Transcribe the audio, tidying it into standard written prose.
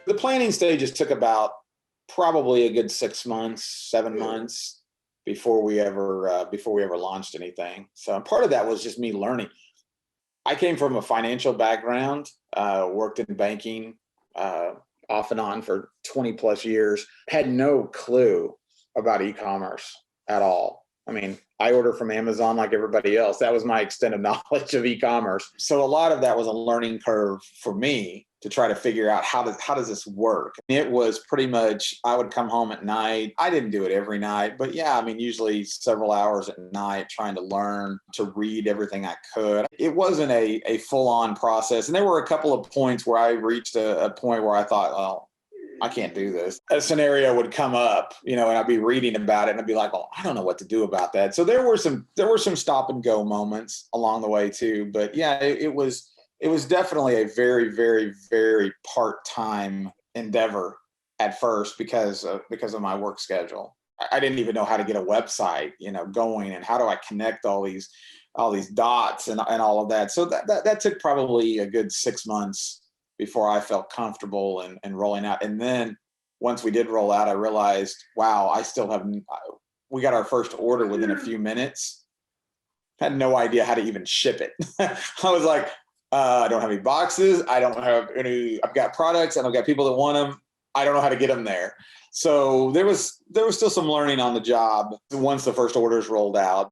The planning stages took about probably a good 6 months, 7 months before we ever launched anything. So part of that was just me learning. I came from a financial background, worked in banking off and on for 20 plus years, had no clue about e-commerce at all. I mean, I order from Amazon like everybody else. That was my extent of knowledge of e-commerce. So a lot of that was a learning curve for me to try to figure out how does this work. It was pretty much, I would come home at night. I didn't do it every night, but yeah, I mean, usually several hours at night trying to learn to read everything I could. It wasn't a full-on process. And there were a couple of points where I reached a point where I thought, well, I can't do this. A scenario would come up, and I'd be reading about it and I'd be like, well, I don't know what to do about that. So there were some stop and go moments along the way too. But yeah, it was definitely a very, very, very part-time endeavor at first because of my work schedule. I didn't even know how to get a website, going, and how do I connect all these dots and all of that. So that took probably a good 6 months before I felt comfortable and rolling out. And then once we did roll out, I realized, wow, we got our first order within a few minutes. Had no idea how to even ship it. I was like, I don't have any boxes. I don't have any, I've got products and I've got people that want them. I don't know how to get them there. So there was still some learning on the job once the first orders rolled out.